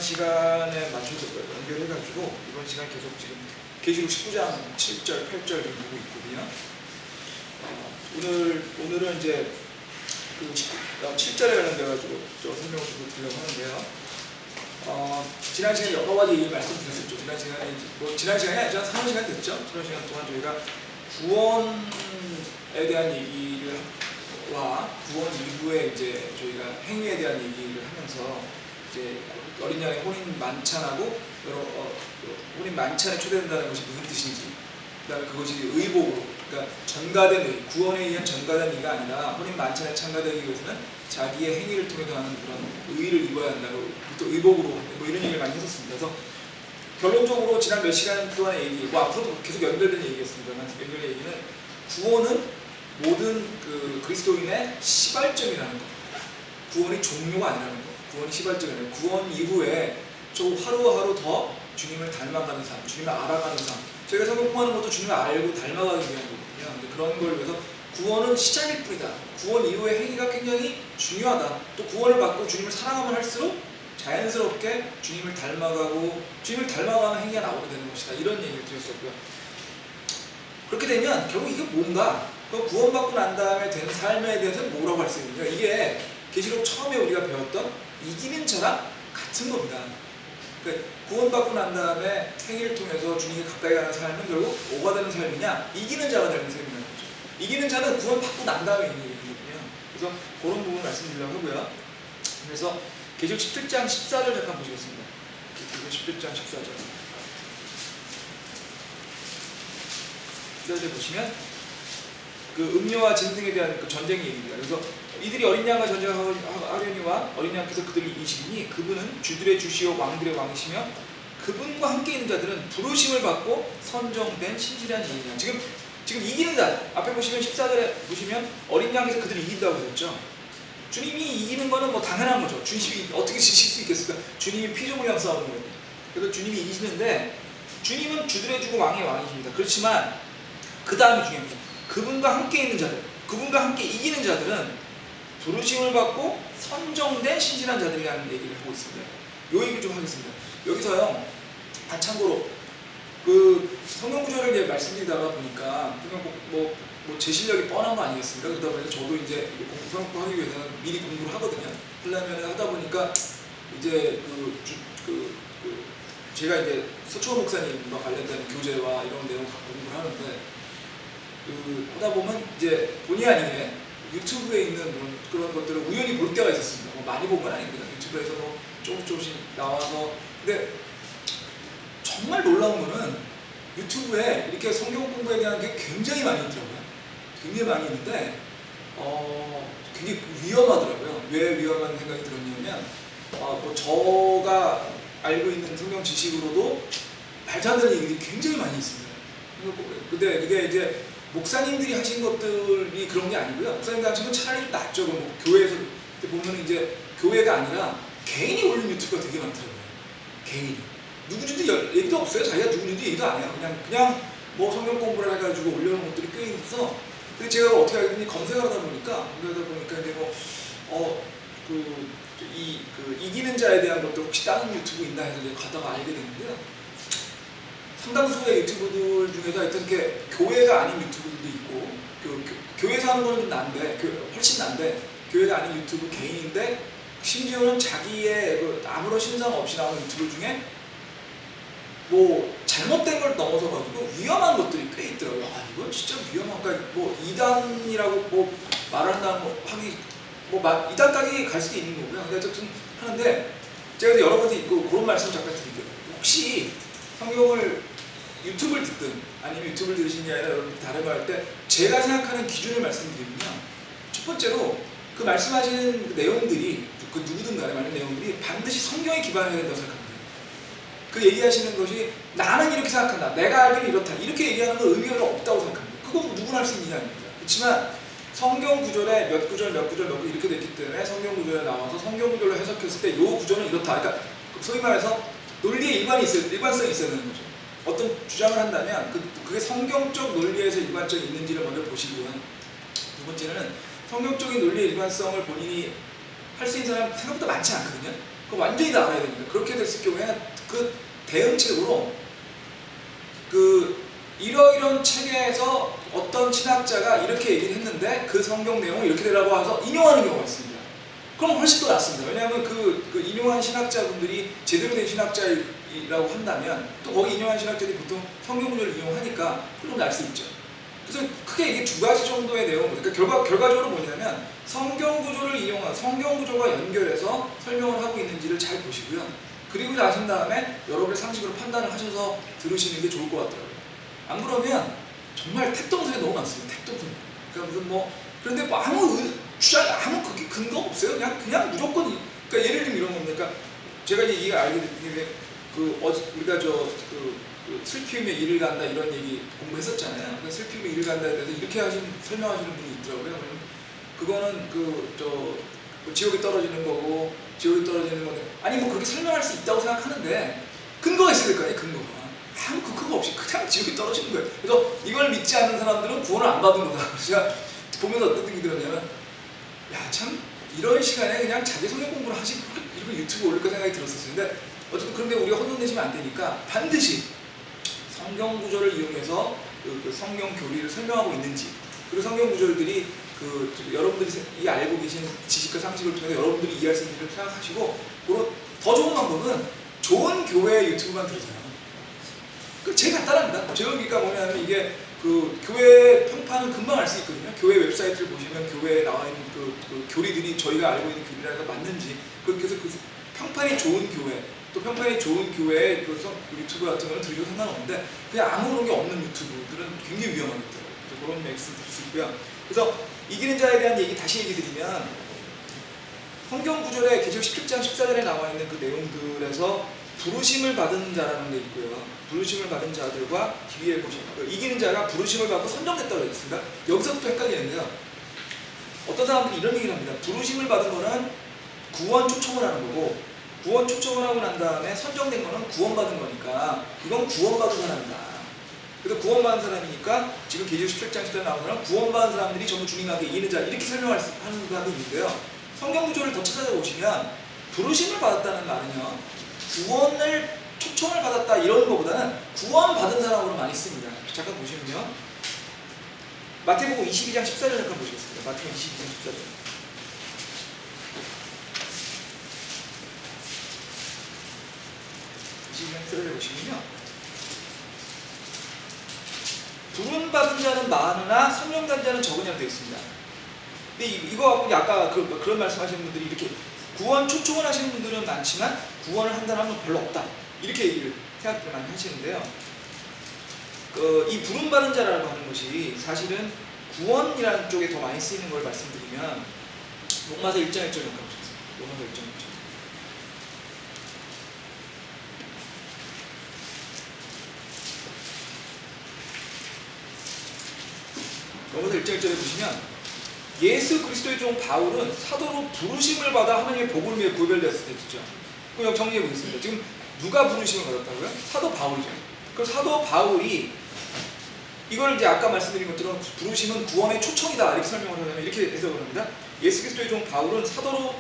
시간에 맞춰서 연결해가지고 이번 시간 계속 지금 계시록 19장 7절, 8절 보고 있거든요. 오늘은 이제 그 7절에 관련돼가지고 저 설명을 좀 드리려고 하는데요. 지난 시간에 여러 가지 얘기 말씀드렸었죠. 지난 시간이 아니죠. 3시간 됐죠. 3시간 동안 저희가 구원에 대한 얘기와 구원 이후에 이제 저희가 행위에 대한 얘기를 하면서 이제 어린 양의 혼인 만찬하고 혼인 만찬에 초대된다는 것이 무슨 뜻인지, 그다음에 그것이 의복으로, 그러니까 전가된 의, 구원에 의한 전가된 의가 아니라 혼인 만찬에 참가되기 위해서는 자기의 행위를 통해서 하는 그런 의를 입어야 한다고, 또 의복으로 뭐 이런 얘기를 많이 했었습니다. 그래서 결론적으로 지난 몇 시간 동안의 얘기, 뭐 앞으로도 계속 연결된 얘기였습니다만, 연결된 얘기는 구원은 모든 그 그리스도인의 시발점이라는 것, 구원이 종료가 아니라는 것, 구원이 시발점이 아니라 구원 이후에 좀 하루하루 더 주님을 닮아가는 삶, 주님을 알아가는 삶. 저희가 성경 공부하는 것도 주님을 알고 닮아가기 위한 거거든요. 근데 그런 걸 위해서 구원은 시작일 뿐이다. 구원 이후의 행위가 굉장히 중요하다. 또 구원을 받고 주님을 사랑하면 할수록 자연스럽게 주님을 닮아가고 주님을 닮아가는 행위가 나오게 되는 것이다. 이런 얘기를 드렸었고요. 그렇게 되면 결국 이게 뭔가, 구원받고 난 다음에 되는 삶에 대해서는 뭐라고 할 수 있는가? 이게 계시록 처음에 우리가 배웠던 이기는 자랑 같은 겁니다. 그러니까 구원받고 난 다음에 행위를 통해서 주님이 가까이 가는 삶은 결국 뭐가 되는 삶이냐? 이기는 자가 되는 삶이라는 거죠. 이기는 자는 구원받고 난 다음에 있는 얘기거든요. 그래서 그런 부분 말씀드리려고 하고요. 그래서 계시록 17장 14절 잠깐 보시겠습니다. 계시록 17장 14절. 14절 보시면 그 음료와 짐승에 대한 그 전쟁의 얘기입니다. 그래서 이들이 어린 양과 전쟁하려니와 어린 양께서 그들을 이기시니 그분은 주들의 주시오 왕들의 왕이시며 그분과 함께 있는 자들은 부르심을 받고 선정된 신실한 이이냐. 지금 이기는 자, 앞에 보시면 14절에 보시면 어린 양에서 그들을 이긴다고 했죠. 주님이 이기는 거는 뭐 당연한 거죠. 주님이 어떻게 지실 수 있겠습니까? 주님이 피조물이랑 싸우는 거예요. 그래서 주님이 이기시는데, 주님은 주들의 주고 왕의 왕이십니다. 그렇지만 그 다음이 중요합니다. 그분과 함께 있는 자들, 그분과 함께 이기는 자들은 부르심을 받고 선정된 신실한 자들이라는 얘기를 하고 있습니다. 이 얘기를 좀 하겠습니다. 여기서요, 참고로 그 성경 구절을 이제 말씀드리다가 보니까 그냥 제 실력이 뻔한 거 아니겠습니까? 그러다 보니까 저도 이제 성경 공부 하기 위해서는 미리 공부를 하거든요. 하려면 하다 보니까 이제 제가 이제 서초원 목사님과 관련된 교재와 이런 내용 갖고 공부를 하는데, 하다 보면 이제 본의 아니게 유튜브에 있는 그런 것들을 우연히 볼 때가 있었습니다. 뭐 많이 본 건 아닙니다. 유튜브에서 뭐 조금씩 나와서. 근데 정말 놀라운 거는 유튜브에 이렇게 성경 공부에 대한 게 굉장히 많이 있더라고요. 굉장히 많이 있는데 굉장히 위험하더라고요. 왜 위험한 생각이 들었냐면 뭐 저가 알고 있는 성경 지식으로도 말도 안 되는 얘기들이 굉장히 많이 있습니다. 근데 그게 이제 목사님들이 하신 것들이 그런 게 아니고요. 목사님들 하신 건 차라리 좀 낫죠. 뭐 교회에서 보면 이제 교회가 아니라 개인이 올린 유튜브가 되게 많더라고요. 개인이. 누구인지도 얘기도 없어요. 자기가 누구인지 얘기도 안 해요. 그냥 뭐 성경 공부를 해가지고 올려놓은 것들이 꽤 있어서. 근데 제가 어떻게 알고 보니 검색을 하다 보니까 이제 이기는 자에 대한 것들 혹시 다른 유튜브 있나 해서 이제 가다가 알게 됐는데요. 상당수의 유튜브들 중에서 하여튼 이렇게 교회가 아닌 유튜브들도 있고, 교회에서 하는 거는 좀 난데, 훨씬 난데, 교회가 아닌 유튜브 개인인데, 심지어는 자기의 아무런 신상 없이 나오는 유튜브 중에 뭐 잘못된 걸 넘어서 가지고 위험한 것들이 꽤 있더라고요. 이건 진짜 위험한가? 뭐 이단이라고 뭐 말한다는 거 하기, 이단까지 갈 수도 있는 거고요. 근데 어쨌든 하는데, 제가 여러 가지 있고 그런 말씀 잠깐 드릴게요. 혹시 성경을 유튜브를 듣든 아니면 유튜브를 들으시는 게 아니라 여러분 다른 거 할 때 제가 생각하는 기준을 말씀드리면, 첫 번째로 그 말씀하시는 그 내용들이, 그 누구든 간에 말하는 내용들이 반드시 성경에 기반해야 된다고 생각합니다. 그 얘기하시는 것이 나는 이렇게 생각한다, 내가 알기는 이렇다, 이렇게 얘기하는 건 의미가 없다고 생각합니다. 그거 누구나 할 수 있는 게 아닙니다. 그렇지만 성경 구절에 몇 구절 이렇게 됐기 때문에 성경 구절에 나와서 성경 구절로 해석했을 때 이 구절은 이렇다. 그러니까 소위 말해서 논리의 일관성이 있어야 되는 거죠. 어떤 주장을 한다면 그게 성경적 논리에서 일관성이 있는지를 먼저 보시고요. 두 번째는 성경적인 논리의 일관성을 본인이 할 수 있는 사람 생각보다 많지 않거든요. 그거 완전히 다 알아야 됩니다. 그렇게 됐을 경우에 그 대응책으로 그 이러이런 책에서 어떤 신학자가 이렇게 얘기를 했는데 그 성경 내용을 이렇게 되라고 해서 인용하는 경우가 있습니다. 그럼 훨씬 더 낫습니다. 왜냐하면 그 인용한 신학자분들이 제대로 된 신학자라고 한다면 또 거기 인용한 신학자들이 보통 성경 구절을 이용하니까 그럼 날 수 있죠. 그래서 크게 이게 두 가지 정도의 내용, 그러니까 결과적으로 뭐냐면 성경 구조를 이용한 성경 구조와 연결해서 설명을 하고 있는지를 잘 보시고요. 그리고 나신 다음에 여러분의 상식으로 판단을 하셔서 들으시는 게 좋을 것 같더라고요. 안 그러면 정말 택동소리 너무 많습니다. 택동소리. 그러니까 무슨 뭐 그런데 뭐 아무 주장 아무 그게 근거 없어요. 그냥 무조건 그러니까 예를 들면 이런 겁니다. 그러니까 제가 이제 이게 알게 된 게 우리가 그 슬픔의 일을 간다 이런 얘기 공부했었잖아요. 그러니까 슬픔의 일을 간다에 대해서 이렇게 설명하시는 분이 있더라고요. 그거는 지옥에 떨어지는 거고 지옥에 떨어지는 거는 아니 뭐 그렇게 설명할 수 있다고 생각하는데 근거가 있어야 될 거 아니에요. 근거가 아무 근거가 없이 그냥 지옥에 떨어지는 거예요. 그래서 이걸 믿지 않는 사람들은 구원을 안 받은 거다. 그래서 제가 보면서 어떤 생각이 들었냐면 야 참 이런 시간에 그냥 자기 성경 공부를 하지 이런 유튜브 올릴까 생각이 들었었어요. 근데 어쨌든 그런데 우리가 혼돈내시면 안 되니까 반드시 성경 구절을 이용해서 그 성경 교리를 설명하고 있는지 그리고 성경 구절들이 여러분들이 알고 계신 지식과 상식을 통해서 여러분들이 이해할 수 있는 줄 생각하시고 더 좋은 방법은 좋은 교회 유튜브만 들으세요. 제일 간단합니다. 그러니까 뭐냐면 이게 그 교회 평판은 금방 알 수 있거든요. 교회 웹사이트를 보시면 교회에 나와 있는 그 교리들이 저희가 알고 있는 교리라는 거 맞는지 그래서 그 평판이 좋은 교회 또 평판이 좋은 교회의 유튜브 같은 거는 들으셔도 상관없는데 그냥 아무런 게 없는 유튜브들은 굉장히 위험하겠더라고요. 그런 말씀 드릴 수 있고요. 그래서 이기는 자에 대한 얘기 다시 얘기 드리면 성경 구절에 계시록 17장 14절에 나와 있는 그 내용들에서 부르심을 받은 자라는 게 있고요. 부르심을 받은 자들과 기회의 것이 이기는 자가 부르심을 받고 선정됐다고 했습니다. 여기서부터 헷갈리는데요. 어떤 사람들이 이런 얘기를 합니다. 부르심을 받은 거는 구원 초청을 하는 거고 구원 초청을 하고 난 다음에 선정된 거는 구원받은 거니까 이건 구원받은 사람이다. 그래서 구원받은 사람이니까 지금 계시록 17장 10절에 나오는 사람 구원받은 사람들이 전부 주님에게 이기는 자 이렇게 설명하는 사람이 있는데요. 성경 구조를 더 찾아보시면 부르심을 받았다는 말은요. 구원을 초청을 받았다 이런 것보다는 구원받은 사람으로 많이 씁니다. 잠깐 보시면요. 마태복음 22장 14절 잠깐 보시겠습니다. 마태복음 22장 14절. 22장 14절에 보시면요. 부름받은 자는 많으나 성령받은 자는 적으냐고 되어 있습니다. 근데 이거 갖고 아까 그런 말씀하시는 분들이 이렇게 구원 초청을 하시는 분들은 많지만 구원을 한다는 사람은 별로 없다. 이렇게 얘기를 생각들 많이 하시는데요. 이 부름받은 자라고 하는 것이 사실은 구원이라는 쪽에 더 많이 쓰이는 걸 말씀드리면 로마서 1장 1절에 가보겠습니다. 로마서 1장 1절. 로마서 1장 1절에 보시면 예수 그리스도의 종 바울은 사도로 부르심을 받아 하나님의 복을 위해 구별되었을 때 있죠. 그럼 여기 정리해 보겠습니다. 지금 누가 부르심을 받았다고요? 사도 바울이죠. 그럼 사도 바울이 이걸 이제 아까 말씀드린 것처럼 부르심은 구원의 초청이다 이렇게 설명을 하려면 이렇게 해석을 합니다. 예수 그리스도의 종 바울은 사도로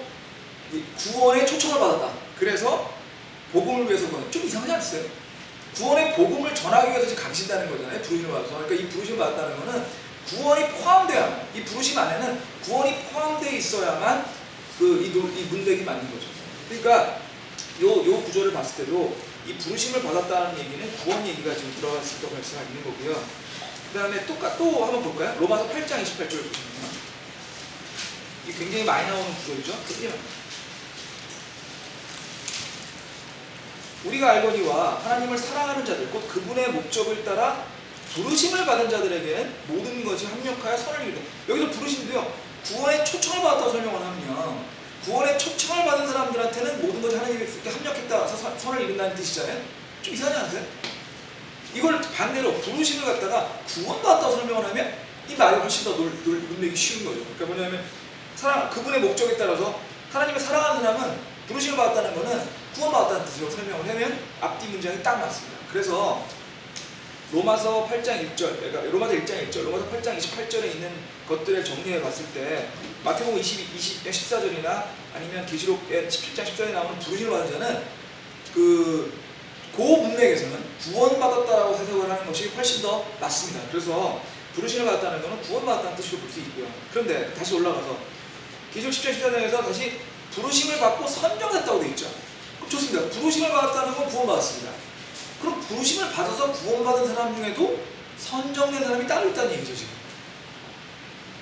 구원의 초청을 받았다. 그래서 복음을 위해서 좀 이상하지 않으세요? 구원의 복음을 전하기 위해서 지금 가신다는 거잖아요. 부르심을 받아서. 그러니까 이 부르심을 받았다는 거는 구원이 포함되어야만 이 부르심 안에는 구원이 포함되어 있어야만 이 문맥이 맞는 거죠. 그러니까 요 구조를 봤을 때도 이 부르심을 받았다는 얘기는 구원 얘기가 지금 들어갔을 거가 있는 거고요. 그 다음에 또 한번 볼까요? 로마서 8장 28절을 보시면 이게 굉장히 많이 나오는 구절이죠. 우리가 알거니와 하나님을 사랑하는 자들 곧 그분의 목적을 따라 부르심을 받은 자들에게는 모든 것이 합력하여 선을 이루다. 여기서 부르심도요. 구원의 초청을 받았다고 설명을 하면 구원의 초청을 받은 사람들한테는 모든 것이 하나님께 합력했다 선을 이룬다는 뜻이잖아요. 좀 이상하지 않으세요? 이걸 반대로 부르심을 갖다가 구원받았다고 설명을 하면 이 말이 훨씬 더 논리기 쉬운 거죠. 그러니까 뭐냐면 그분의 목적에 따라서 하나님을 사랑하는 사람은 부르심을 받았다는 것은 구원받았다는 뜻으로 설명을 하면 앞뒤 문장이 딱 맞습니다. 그래서 로마서 8장 1절, 그러니까 로마서 1장 1절, 로마서 8장 28절에 있는 것들을 정리해 봤을 때 마태복음 14절이나 아니면 계시록의 17장 14절에 나오는 부르심을 받은 자는 그 문맥에서는 구원받았다라고 해석을 하는 것이 훨씬 더 맞습니다. 그래서 부르심을 받았다는 것은 구원받았다는 뜻으로 볼 수 있고요. 그런데 다시 올라가서 계시록 10장 14절에서 다시 부르심을 받고 선정됐다고 되어 있죠. 그럼 좋습니다. 부르심을 받았다는 건 구원받았습니다. 그럼 부르심을 받아서 구원받은 사람 중에도 선정된 사람이 따로 있다는 얘기죠, 지금.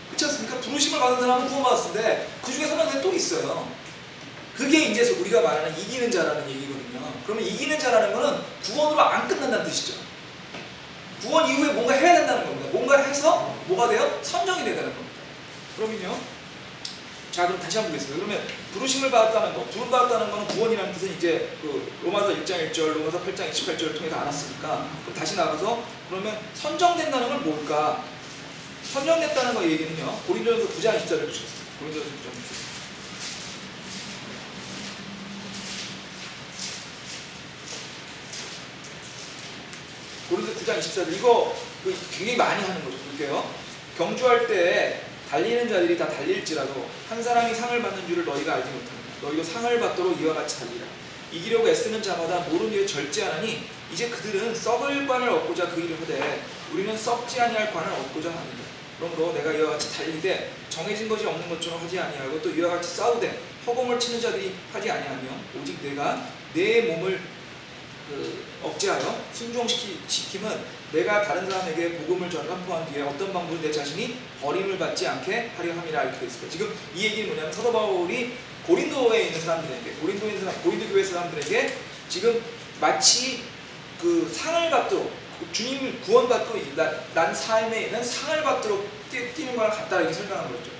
그렇지 않습니까? 부르심을 받은 사람은 구원받았는데 그 중에 선정된 또 있어요. 그게 이제 우리가 말하는 이기는 자라는 얘기거든요. 그러면 이기는 자라는 거는 구원으로 안 끝난다는 뜻이죠. 구원 이후에 뭔가 해야 된다는 겁니다. 뭔가를 해서 뭐가 돼요? 선정이 된다는 겁니다. 그러면요. 자, 그럼 다시 한번 보겠습니다. 그러면 부르심을 받았다는 거, 부름 받았다는 거는 구원이라는 뜻은 이제 그 로마서 1장 1절, 로마서 8장 28절을 통해서 알았으니까 그럼 다시 나가서 그러면 선정된다는 건 뭘까? 선정됐다는 거 얘기는요. 고린도전서 9장 24절을 주셨습니다. 고린도전서 9장 24절. 고린도서 9장 24절 이거 굉장히 많이 하는 거죠. 볼게요. 경주할 때 달리는 자들이 다 달릴지라도 한 사람이 상을 받는 줄을 너희가 알지 못하느냐. 너희도 상을 받도록 이와 같이 달리라. 이기려고 애쓰는 자마다 모르는 일에 절제하나니 이제 그들은 썩을 관을 얻고자 그 일을 하되 우리는 썩지 아니할 관을 얻고자 하느니라. 그러므로 내가 이와 같이 달리되 정해진 것이 없는 것처럼 하지 아니하고 또 이와 같이 싸우되 허공을 치는 자들이 하지 아니하며 오직 내가 내 몸을 억제하여 순종시킴은 내가 다른 사람에게 복음을 전함포한 뒤에 어떤 방법으로 내 자신이 버림을 받지 않게 하려 함이라 이렇게 되어 있습니다. 지금 이 얘기는 뭐냐면 사도 바울이 고린도에 있는 사람들에게 고린도 교회 사람들에게 지금 마치 그 상을 받도록 주님을 구원받고 난 삶에 있는 상을 받도록 뛰는 거랑 같다 이렇게 설명한 거죠.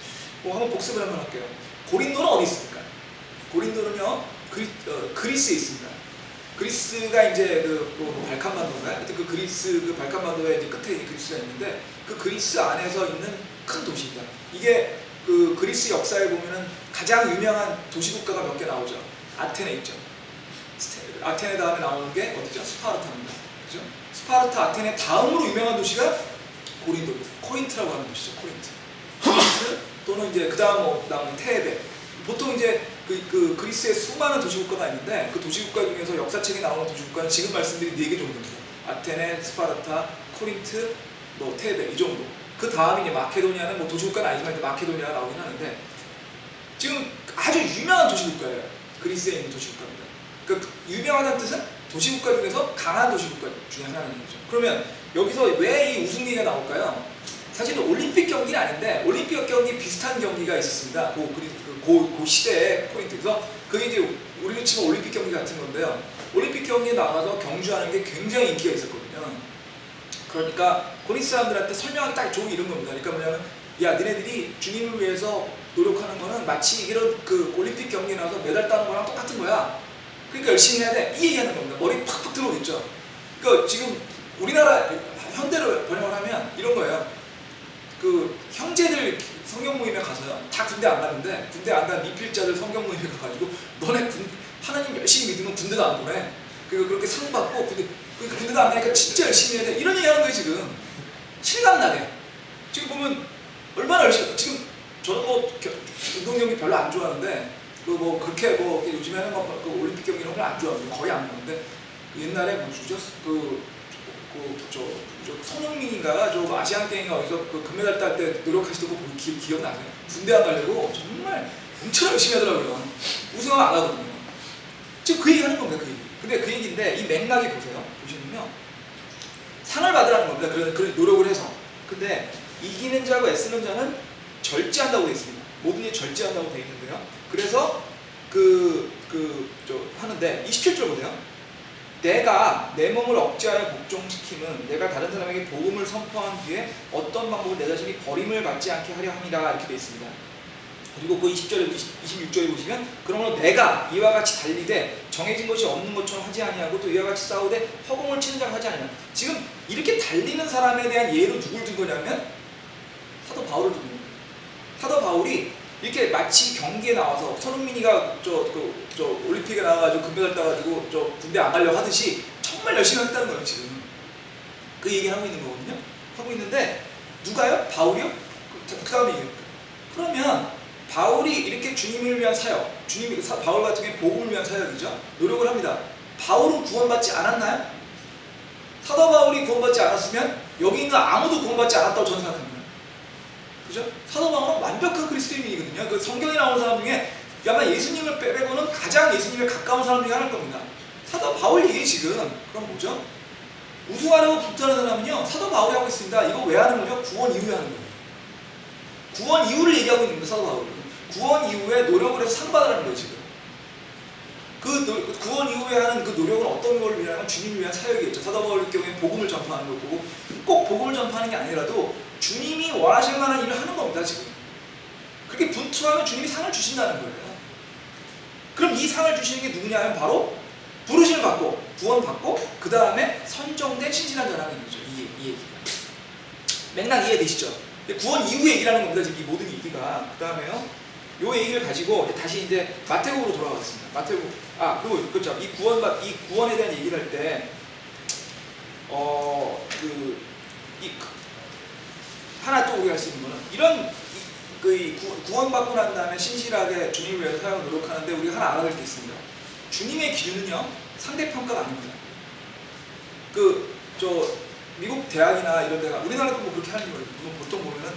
한번 복습을 한번 할게요. 고린도는 어디 있습니까? 고린도는요 그리스에 있습니다. 그리스가 이제 발칸반도인가요? 하여튼 그 그리스 그 발칸반도의 이제 끝에 있는 그리스가 있는데 그 그리스 안에서 있는 큰 도시입니다. 이게 그 그리스 역사에 보면은 가장 유명한 도시국가가 몇 개 나오죠. 아테네 있죠. 아테네 다음에 나오는 게 어디죠? 스파르타입니다. 그죠? 스파르타, 아테네 다음으로 유명한 도시가 고린도입니다. 코린트라고 하는 도시죠. 코린트 또는 이제 그 다음 나오는 테베. 보통 이제 그 그리스의 수많은 도시국가가 있는데 그 도시국가 중에서 역사책에 나오는 도시국가는 지금 말씀드린 4개 정도입니다. 아테네, 스파르타, 코린트, 테베 이 정도. 그 다음이 이제 마케도니아는 도시국가는 아니지만 이제 마케도니아가 나오긴 하는데 지금 아주 유명한 도시국가예요. 그리스에 있는 도시국가입니다. 그 유명하다는 뜻은 도시국가 중에서 강한 도시국가 중에 하나는 얘기죠. 그러면 여기서 왜 이 우승리가 나올까요? 사실은 올림픽 경기는 아닌데 올림픽 경기 비슷한 경기가 있었습니다. 그 시대에 코린트에서 그게 이제 우리로 치면 올림픽 경기 같은 건데요. 올림픽 경기에 나가서 경주하는 게 굉장히 인기가 있었거든요. 그러니까 고린트 사람들한테 설명하기 딱 좋은 이런 겁니다. 그러니까 뭐냐면 야 니네들이 주님을 위해서 노력하는 거는 마치 이런 그 올림픽 경기에 나가서 메달 따는 거랑 똑같은 거야. 그러니까 열심히 해야 돼. 이 얘기하는 겁니다. 머리 팍팍 들어오겠죠. 그러니까 지금 우리나라 현대로 번역을 하면 이런 거예요. 그 형제들 성경 모임에 가서요. 다 군대 안 가는데 군대 안 간 미필자들 성경 모임에 가가지고 너네 하나님 열심히 믿으면 군대도 안 보내. 그리고 그렇게 상 받고 군대도 안 가니까 진짜 열심히 해야 돼. 이런 얘기 하는 거예요 지금. 실감나게. 지금 보면 얼마나 열심히. 지금 저는 운동 경기 별로 안 좋아하는데 그렇게 요즘에는 올림픽 경기 이런 걸 안 좋아하고 거의 안 보는데 옛날에 누구죠? 손흥민인가 아시안 게임인가 어디서 금메달 딸 때 노력하시던 거 보면 기억나세요? 군대 안 가려고 정말 엄청 열심히 하더라고요. 우승하면 안 하거든요. 지금 그 얘기 하는 겁니다. 그 얘기. 근데 그 얘기인데 이 맥락이 보시면요. 상을 받으라는 겁니다. 그런 노력을 해서. 근데 이기는 자고 애쓰는 자는 절제한다고 되어 있습니다. 모든 일 절제한다고 되어 있는데요. 그래서 하는데 27절 보세요. 내가 내 몸을 억제하여 복종시킴은 내가 다른 사람에게 복음을 선포한 뒤에 어떤 방법으로 내 자신이 버림을 받지 않게 하려 함이라 이렇게 되어 있습니다. 그리고 그 20절에 26절에 보시면 그러므로 내가 이와 같이 달리되 정해진 것이 없는 것처럼 하지 아니하고 또 이와 같이 싸우되 허공을 치는 자가 하지 아니하냐. 지금 이렇게 달리는 사람에 대한 예로 누굴 든 거냐면 사도 바울을 든 겁니다. 사도 바울이 이렇게 마치 경기에 나와서 손흥민이가 올림픽에 나와가지고 금메달 따가지고 군대 안 가려고 하듯이 정말 열심히 했다는 거예요 지금. 그 얘기를 하고 있는 거거든요. 하고 있는데 누가요? 바울이요? 그 다음에 얘기해요. 그러면 바울이 이렇게 주님을 위한 사역, 바울 같은 경우에 복음을 위한 사역이죠. 노력을 합니다. 바울은 구원받지 않았나요? 사도 바울이 구원받지 않았으면 여기 있는 아무도 구원받지 않았다고 저는 생각합니다. 그죠? 사도 바울은 완벽한 그리스도인이거든요. 그 성경에 나오는 사람 중에 아마 예수님을 빼고는 가장 예수님에 가까운 사람 중에 하나일 겁니다. 사도 바울 얘기 지금 그럼 뭐죠? 우승하려고 붙들는 사람은요 사도 바울이 하고 있습니다. 이거 왜 하는 거죠? 구원 이후에 하는 거예요. 구원 이후를 얘기하고 있는 거예요. 사도 바울은 구원 이후에 노력을 해서 상 받으라는 거예요. 지금 구원 이후에 하는 그 노력은 어떤 걸 위하면 주님을 위한 사역이겠죠. 사도 바울의 경우에 복음을 전파하는 거고 꼭 복음을 전파하는 게 아니라도 주님이 원하실 만한 일을 하는 겁니다. 지금 그렇게 분투하면 주님이 상을 주신다는 거예요. 그럼 이 상을 주시는 게 누구냐면 바로 부르심을 받고 구원받고 그 다음에 선정된 신실한 자라는 거죠. 이 얘기가 맥락 이해되시죠? 구원 이후 얘기라는 겁니다. 지금 이 모든 얘기가. 그 다음에요 요 얘기를 가지고 다시 이제 마태복음으로 돌아가겠습니다. 마태복음. 그리고 그렇죠. 이 구원에 대한 얘기를 할 때 하나 또 우리가 할 수 있는 거는 이런 구원받고 난 다음에 신실하게 주님을 위해서 사역을 노력하는데 우리가 하나 알아야 될 게 있습니다. 주님의 기준은요 상대평가가 아닙니다. 미국 대학이나 이런 데가 우리나라도 뭐 그렇게 하는 거예요. 보통 보면은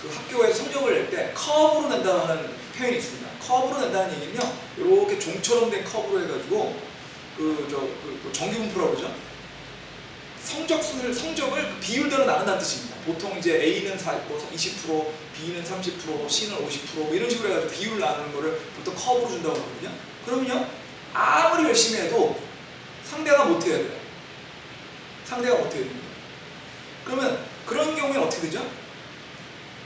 그 학교에서 성적을 낼 때 커브로 낸다고 하는 표현이 있습니다. 커브로 낸다는 얘기는요 이렇게 종처럼 된 커브로 해가지고 정규분포라고 그러죠. 성적을 비율대로 나눈다는 뜻입니다. 보통 이제 A는 20%, B는 30%, C는 50% 뭐 이런 식으로 해가지고 비율을 나누는 거를 보통 커브로 준다고 하거든요. 그러면요 아무리 열심히 해도 상대가 못해야 돼요. 상대가 못해야 됩니다. 그러면 그런 경우에 어떻게 되죠?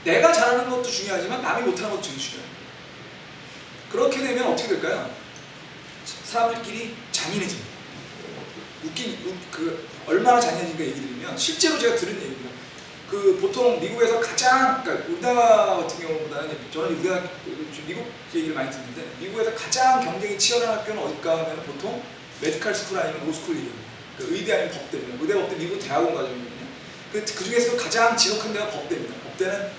내가 잘하는 것도 중요하지만 남이 못하는 것도 되게 중요해요. 그렇게 되면 어떻게 될까요? 사람들끼리 잔인해집니다. 얼마나 잔인해진가 얘기 드리면 실제로 제가 들은 얘기입니다. 보통 미국에서 가장, 그러니까 우리나라 같은 경우보다는 저는 미국 얘기를 많이 듣는데 미국에서 가장 경쟁이 치열한 학교는 어딜까 하면 보통 메디컬 스쿨 아니면 로스쿨 얘기입니다. 의대 아니면 법대입니다. 의대 법대 미국은 대학원 과정이거든요. 그 중에서도 가장 지독한 데가 법대입니다. 법대는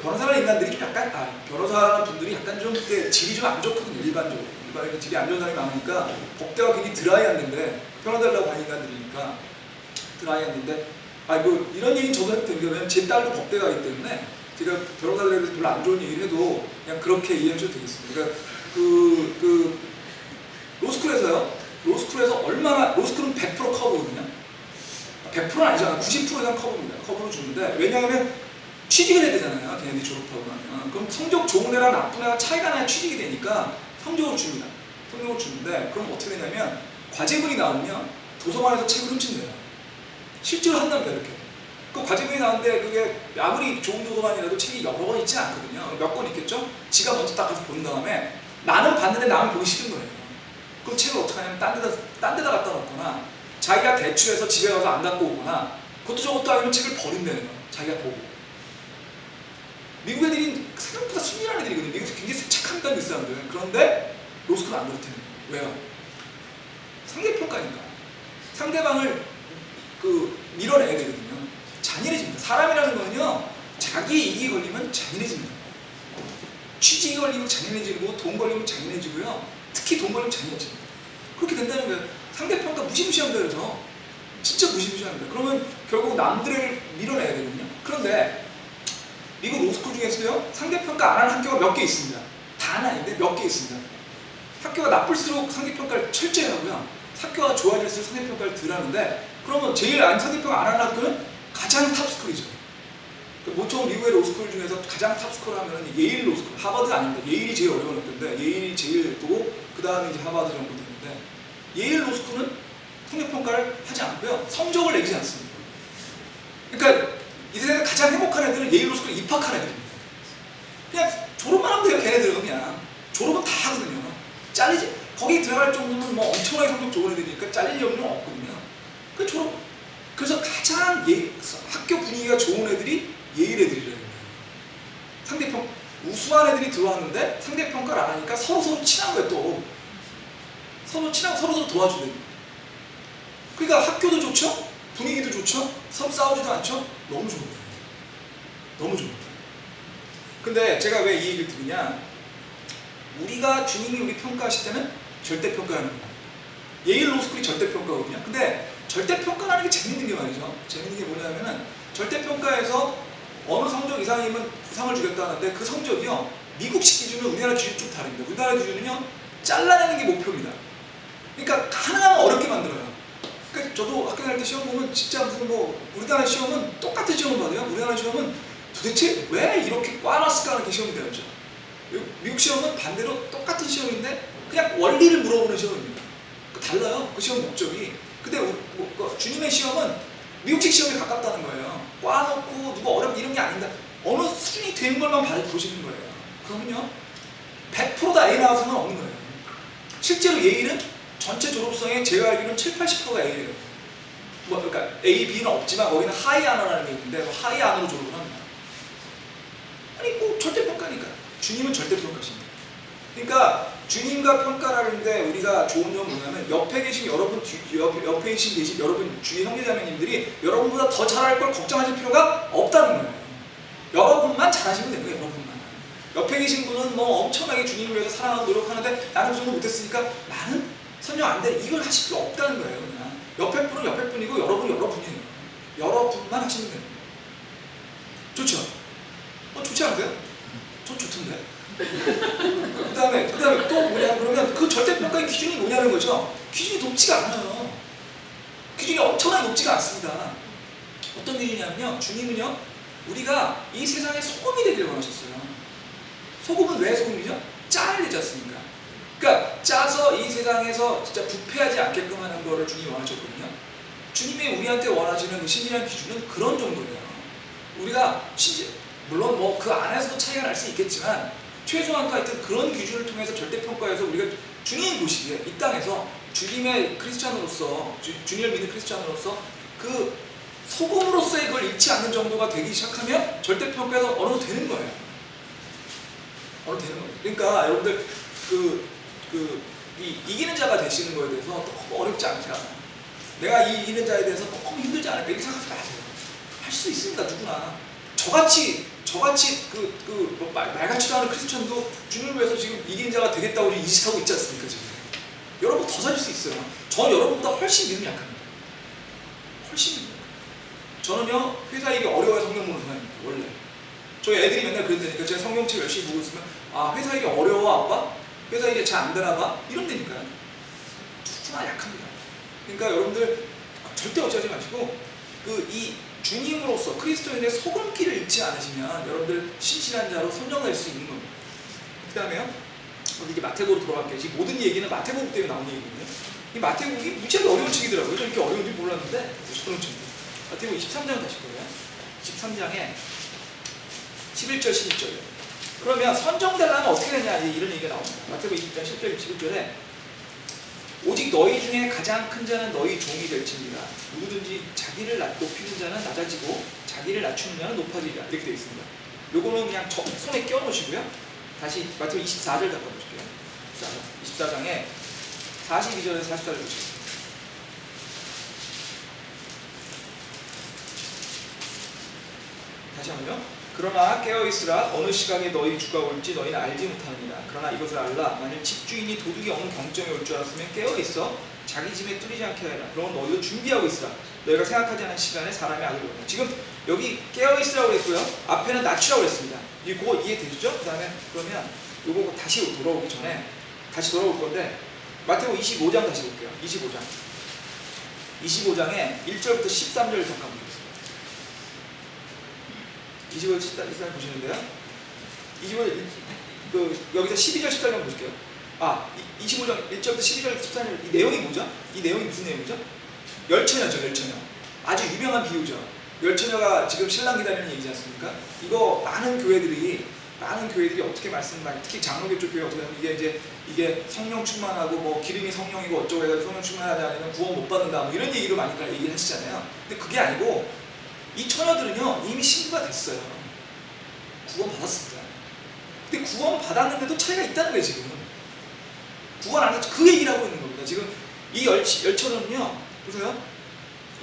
변호사라는 인간들이 좀 약간 변호사라는 분들이 약간 좀 질이 좀 안 좋거든요. 일반적으로 질이 안 좋은 사람이 많으니까 법대가 굉장히 드라이한 데인데 편하달라고 하는 인간들이니까 드라이한 데인데 이런 얘기는 저도 해도 되는 게 왜냐면 제 딸도 법대 가기 때문에 제가 변호사들에 대해서 별로 안 좋은 얘기를 해도 그냥 그렇게 이해하셔도 되겠습니다. 그러니까 로스쿨에서 로스쿨은 100% 커브거든요. 100%는 아니잖아. 90% 이상 커브입니다. 커브로 주는데 왜냐하면 취직을 해야 되잖아요. 걔네들이 졸업하고 나면. 그럼 성적 좋은 애랑 나쁜 애가 차이가 나야 취직이 되니까 성적을 줍니다. 성적을 주는데 그럼 어떻게 되냐면 과제문이 나오면 도서관에서 책을 훔친대요. 실제로 한답니다. 이렇게. 그 과제문이 나오는데 그게 아무리 좋은 도서관이라도 책이 여러 권 있지 않거든요. 몇 권 있겠죠? 지가 먼저 딱 가서 본 다음에 나는 봤는데 남은 보기 싫은 거예요. 그럼 책을 어떻게 하냐면 딴 데다 갖다 놓거나 자기가 대출해서 집에 가서 안 갖고 오거나 그것도 저것도 아니면 책을 버린다는 거예요. 자기가 보고. 미국 애들이 생각보다 순진한 애들이거든요. 미국에서 굉장히 착합니다, 그 사람들. 그런데 로스쿨은 안 그렇다는 거예요. 왜요? 상대평가니까. 상대방을 밀어내야 되거든요. 잔인해집니다. 사람이라는 거는요, 자기 이익이 걸리면 잔인해집니다. 취직이 걸리면 잔인해지고, 돈 걸리면 잔인해지고요. 특히 돈 걸리면 잔인해집니다. 그렇게 된다는 거예요. 상대평가 무시무시합니다. 그래서 진짜 무시무시합니다. 그러면 결국 남들을 밀어내야 되거든요. 그런데 미국 로스쿨 중에서요 상대평가 안 하는 학교가 몇 개 있습니다. 다는 아닌데 몇 개 있습니다. 학교가 나쁠수록 상대평가를 철저히 하고요. 학교가 좋아질수록 상대평가를 덜 하는데 그러면 제일 상대평가 안 하는 학교는 가장 탑스쿨이죠. 보통 미국의 로스쿨 중에서 가장 탑스쿨 하면 예일 로스쿨, 하버드가 아닙니다. 예일이 제일 어려운 학교인데 예일이 제일 보고 그 다음에 이제 하버드 정도 되는데 예일 로스쿨은 상대평가를 하지 않고요. 성적을 내지 않습니다. 그러니까 이 세상에 가장 행복한 애들은 예일 로스쿨에 입학한 애들입니다. 그냥 졸업만 하면 돼요. 걔네들은 그냥 졸업은 다 하거든요. 잘리지 거기 들어갈 정도면 뭐 엄청나게 성적 좋은 애들이니까 잘릴 염려는 없거든요. 그래서 가장 학교 분위기가 좋은 애들이 예일 애들이라는 거예요. 상대평 우수한 애들이 들어왔는데 상대평가를 안 하니까 서로 친한 거예요. 또 서로 도와주는. 그러니까 학교도 좋죠. 분위기도 좋죠? 서로 싸우지도 않죠? 너무 좋은 거예요. 너무 좋은 거예요. 근데 제가 왜 이 얘기를 드리냐, 우리가 주님이 우리 평가하실 때는 절대평가하는 거예요. 예일 로스쿨이 절대평가거든요. 근데 절대평가라는 게 재밌는 게 말이죠. 재밌는 게 뭐냐면은 절대평가에서 어느 성적 이상이면 상을 주겠다는데 그 성적이요, 미국식 기준은 우리나라 기준이 좀 다릅니다. 우리나라 기준은요, 잘라내는 게 목표입니다. 그러니까 가능하면 어렵게 만들어요. 그러니까 저도 학교 다닐 때 시험 보면 진짜 무슨 뭐 우리나라 시험은 똑같은 시험을 받아요. 우리나라 시험은 도대체 왜 이렇게 꽈놨을까 하는 게 시험이 되었죠. 미국 시험은 반대로 똑같은 시험인데 그냥 원리를 물어보는 시험입니다. 달라요. 그 시험 목적이. 근데 주님의 시험은 미국식 시험에 가깝다는 거예요. 꽈놓고 누가 어렵 이런 게 아닌다. 어느 수준이 된 것만 보시는 거예요. 그러면요, 100%다 A 나와서는 없는 거예요. 실제로 예일은 전체 졸업생의 제가 알기로는 7, 80%가 A예요. 뭐 그러니까 A, B는 없지만 거기는 하이 아너라는 게 있는데 하이 아너로 졸업을 합니다. 아니 뭐 절대평가니까. 주님은 절대평가십니다. 그러니까 주님과 평가라는데 우리가 좋은 점은 뭐냐면 옆에 계신 여러분, 옆에 계신 여러분 주위 형제자매님들이 여러분보다 더 잘할 걸 걱정하실 필요가 없다는 거예요. 여러분만 잘하시면 되는 거예요. 여러분만. 옆에 계신 분은 뭐 엄청나게 주님을 위해서 사랑하고 노력하는데 나는 그 정도 못했으니까 나는 선정 안 돼. 이걸 하실 필요 없다는 거예요. 그냥. 옆에 분은 옆에 분이고 여러분은 여러분이에요. 여러분만 하시면 돼요. 좋죠? 좋지 않으세요? 전 좋던데. 그 다음에 또 뭐냐 그러면 그 절대평가의 기준이 뭐냐는 거죠. 기준이 높지가 않아요. 기준이 엄청나게 높지가 않습니다. 어떤 기준이냐면요, 주님은요, 우리가 이 세상의 소금이 되기를 원하셨어요. 소금은 왜 소금이죠? 짜야 되지 않습니까? 그러니까 짜서 이 세상에서 진짜 부패하지 않게끔 하는 거를 주님이 원하셨거든요. 주님이 우리한테 원하시는 그 신비한 기준은 그런 정도예요. 우리가 물론 뭐 그 안에서도 차이가 날 수 있겠지만 최소한 하여튼 그런 기준을 통해서 절대평가해서 우리가 주님이 보시기에 이 땅에서 주님의 크리스찬으로서 주님을 믿는 크리스찬으로서 그 소금으로서의 그걸 잃지 않는 정도가 되기 시작하면 절대평가에서 어느 정도 되는 거예요. 어느 정도 되는 거예요. 그러니까 여러분들 이기는 자가 되시는 거에 대해서 너무 어렵지 않다. 내가 이기는 자에 대해서 너무 힘들지 않을까 이렇게 생각하지 마세요. 할 수 있습니다. 누구나. 저같이 말 같지도 않은 크리스천도 주님을 위해서 지금 이기는 자가 되겠다고 인식하고 있지 않습니까? 지금 여러분 더 잘할 수 있어요. 저는 여러분보다 훨씬 믿음이 약합니다. 훨씬 믿음이 약합니다. 저는요, 회사 일이 어려워야 성경 보는 사람입니다. 원래 저희 애들이 맨날 그런다니까. 제가 성경책 열심히 보고 있으면 회사 일이 어려워 아빠? 회사 일이 잘 안 되나 봐? 이런다니까요. 누구나 약합니다. 그러니까 여러분들 절대 어찌하지 마시고 이 주님으로서 그리스도인의 소금기를 잃지 않으시면 여러분들 신실한 자로 선정될 수 있는 겁니다. 그 다음에요, 이게 마태복으로 돌아갈게요. 이 모든 얘기는 마태복 때문에 나온 얘기거든요. 이 마태복이 무지하게 어려운 책이더라고요. 저 이렇게 어려운지 몰랐는데 무슨 책이에요. 마태복 23장 가실 거예요. 23장에 11절 12절이에요. 그러면 선정되려면 어떻게 되냐 이런 얘기가 나옵니다. 마태복 20장 10절 11절에 오직 너희 중에 가장 큰 자는 너희 종이 될지니라. 누구든지 자기를 높이는 자는 낮아지고 자기를 낮추는 자는 높아지리라. 이렇게 되어 있습니다. 요거는 그냥 손에 끼워 놓으시고요. 다시 마태복 24절 잠깐 보실게요. 24장에 42절에서 44절 보시겠습니다. 다시 한번요. 그러나 깨어있으라. 어느 시각에 너희 주가 올지 너희는 알지 못하느니라. 그러나 이것을 알라. 만일 집주인이 도둑이 어느 경정에 올 줄 알았으면 깨어있어 자기 집에 뚫리지 않게 하라. 그러면 너희도 준비하고 있으라. 너희가 생각하지 않은 시간에 사람이 아들 오리라. 지금 여기 깨어있으라고 했고요. 앞에는 낮추라고 했습니다. 그거 이해되시죠? 그 다음에 그러면 요거 다시 돌아오기 전에 다시 돌아올 건데 마태복음 25장 다시 볼게요. 25장에 1절부터 13절 잠깐 보겠습니다. 25절 13절 보시는데요. 25절 여기서 12절 14절 보실게요. 25장 1절부터 12절 14절 이 내용이 뭐죠? 이 내용이 무슨 내용이죠? 열처녀죠. 열처녀. 아주 유명한 비유죠. 열처녀가 지금 신랑 기다리는 얘기지 않습니까? 이거 많은 교회들이 어떻게 특히 장로교 쪽 교회 어떻게 하면 이게 성령 충만하고 뭐 기름이 성령이고 어쩌고 해가지고 성령 충만하지 않으면 구원 못 받는다 뭐 이런 얘기를 많이 얘기를 하시잖아요. 근데 그게 아니고 이 처녀들은요 이미 신부가 됐어요. 구원 받았습니다. 근데 구원 받았는데도 차이가 있다는 거예요. 지금 구원 안 했죠. 그 얘기를 하고 있는 겁니다. 지금 이 열처녀는요 보세요.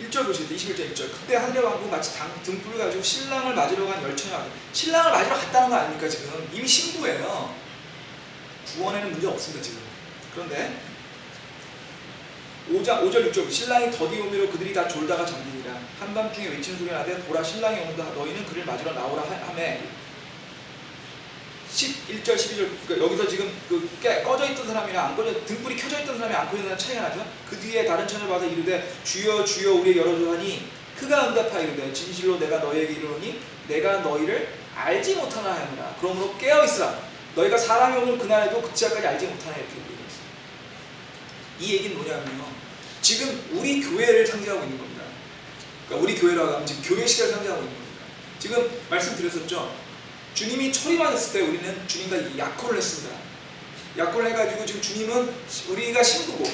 1절 보시겠다. 21절 1절. 그때 하늘의 왕국 마치 등불을 가지고 신랑을 맞으러 간 열처녀 같은. 신랑을 맞으러 갔다는 거 아닙니까 지금? 이미 신부예요. 구원에는 문제 없습니다 지금. 그런데 5절 6절 신랑이 더디 오미로 그들이 다 졸다가 잠기니라. 한밤중에 외치는 소리가 나되 보라 신랑이 오는다 너희는 그를 맞으러 나오라 하매 11절 12절 그러니까 여기서 지금 꺼져 있던 사람이랑 안 꺼져 등불이 켜져 있던 사람이 안 켜져 있는 사람 차이가 나죠. 그 뒤에 다른 처녀를 봐서 이르되 주여 주여 우리의 열어줘 하니 그가 응답하여 이르되 진실로 내가 너희에게 이르노니 내가 너희를 알지 못하나 하느라. 그러므로 깨어 있으라. 너희가 사람이 오는 그날에도 그 시간까지 알지 못하나 이렇게 얘기했어요. 이 얘기는 뭐냐면요. 지금 우리 교회를 상징하고 있는 겁니다. 그러니까 우리 교회라고 하면 지금 교회 시대를 상징하고 있는 겁니다. 지금 말씀드렸었죠. 주님이 초림하셨을 때 우리는 주님과 약혼을 했습니다. 약혼을 해가지고 지금 주님은 우리가 신부고